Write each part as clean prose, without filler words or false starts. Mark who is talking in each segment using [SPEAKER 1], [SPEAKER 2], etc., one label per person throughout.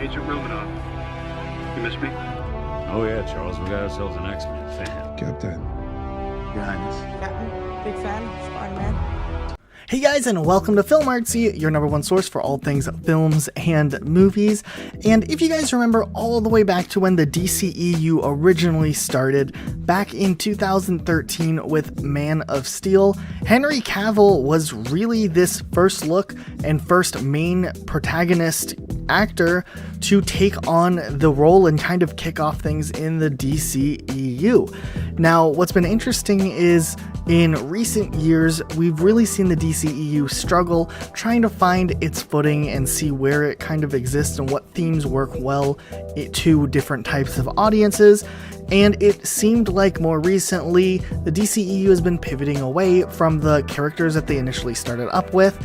[SPEAKER 1] Agent Romanoff. You miss me?
[SPEAKER 2] Oh yeah, Charles, we got ourselves an X-Men fan.
[SPEAKER 3] Captain.
[SPEAKER 1] Your Highness.
[SPEAKER 4] Captain, big fan, Spider-Man.
[SPEAKER 5] Hey guys, and welcome to Film Artsy, your #1 source for all things films and movies. And if you guys remember all the way back to when the DCEU originally started, back in 2013 with Man of Steel, Henry Cavill was really this first look and first main protagonist actor to take on the role and kind of kick off things in the DCEU. Now, what's been interesting is in recent years, we've really seen the DCEU struggle trying to find its footing and see where it kind of exists and what themes work well to different types of audiences. And it seemed like more recently, the DCEU has been pivoting away from the characters that they initially started up with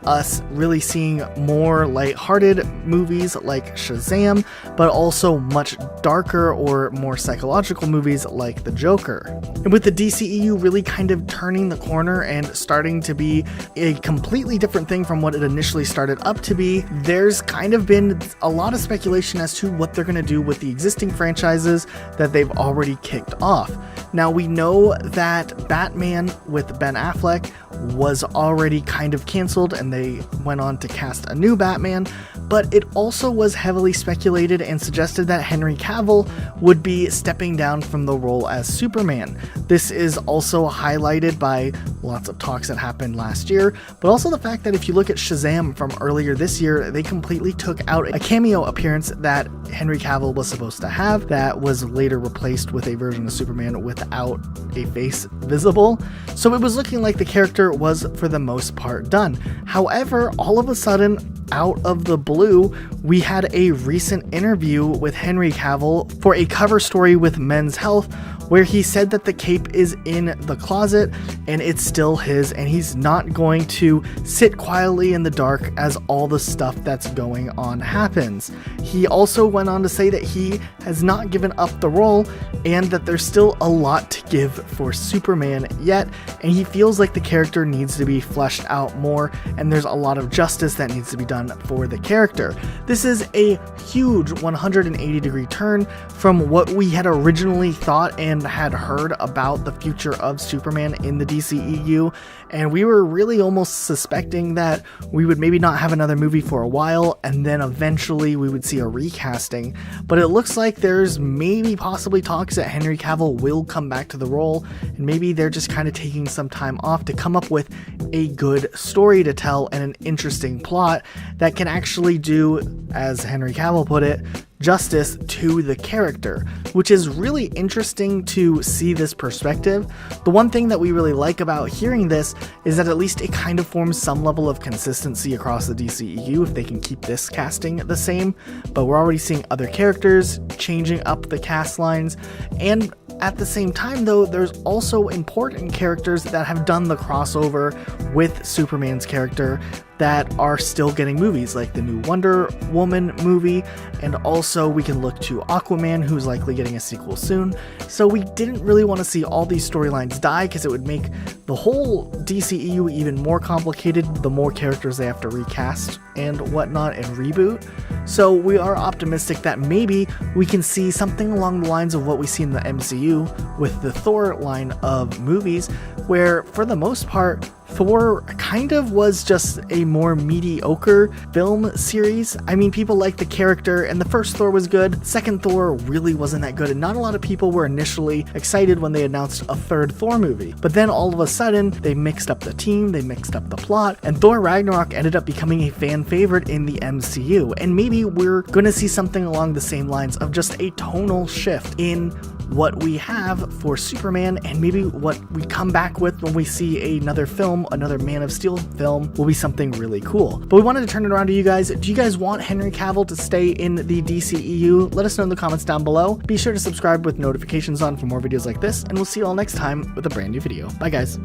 [SPEAKER 5] us really seeing more lighthearted movies like Shazam, but also much darker or more psychological movies like The Joker. And with the DCEU really kind of turning the corner and starting to be a completely different thing from what it initially started up to be, there's kind of been a lot of speculation as to what they're going to do with the existing franchises that they've already kicked off. Now, we know that Batman with Ben Affleck was already kind of canceled and they went on to cast a new Batman, but it also was heavily speculated and suggested that Henry Cavill would be stepping down from the role as Superman. This is also highlighted by lots of talks that happened last year, but also the fact that if you look at Shazam from earlier this year, they completely took out a cameo appearance that Henry Cavill was supposed to have that was later replaced with a version of Superman without a face visible. So it was looking like the character was for the most part done. However, all of a sudden, out of the blue, we had a recent interview with Henry Cavill for a cover story with Men's Health where he said that the cape is in the closet and it's still his and he's not going to sit quietly in the dark as all the stuff that's going on happens. He also went on to say that he has not given up the role and that there's still a lot to give for Superman yet, and he feels like the character needs to be fleshed out more and there's a lot of justice that needs to be done for the character. This is a huge 180-degree turn from what we had originally thought and had heard about the future of Superman in the DCEU, and we were really almost suspecting that we would maybe not have another movie for a while and then eventually we would see a recasting. But it looks like there's maybe possibly talks that Henry Cavill will come back to the role, and maybe they're just kind of taking some time off to come up with a good story to tell and an interesting plot that can actually do, as Henry Cavill put it, justice to the character, which is really interesting to see this perspective. The one thing that we really like about hearing this is that at least it kind of forms some level of consistency across the DCEU if they can keep this casting the same, but we're already seeing other characters changing up the cast lines, and at the same time though, there's also important characters that have done the crossover with Superman's character that are still getting movies, like the new Wonder Woman movie, and also we can look to Aquaman, who's likely getting a sequel soon. So we didn't really want to see all these storylines die because it would make the whole DCEU even more complicated the more characters they have to recast and whatnot and reboot. So we are optimistic that maybe we can see something along the lines of what we see in the MCU with the Thor line of movies, where for the most part, Thor kind of was just a more mediocre film series. I mean, people liked the character, and the first Thor was good. Second Thor really wasn't that good, and not a lot of people were initially excited when they announced a third Thor movie. But then all of a sudden, they mixed up the team, they mixed up the plot, and Thor Ragnarok ended up becoming a fan favorite in the MCU. And maybe we're gonna see something along the same lines of just a tonal shift in what we have for Superman, and maybe what we come back with when we see another film, another Man of Steel film, will be something really cool. But we wanted to turn it around to you guys. Do you guys want Henry Cavill to stay in the DCEU? Let us know in the comments down below. Be sure to subscribe with notifications on for more videos like this, and we'll see you all next time with a brand new video. Bye guys.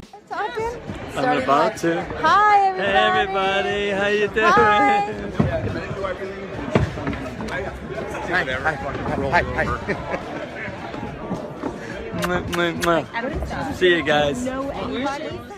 [SPEAKER 2] I'm about to.
[SPEAKER 4] Hi everybody.
[SPEAKER 2] Hey everybody, how you doing?
[SPEAKER 4] Hi.
[SPEAKER 2] See you guys.
[SPEAKER 4] Know anybody?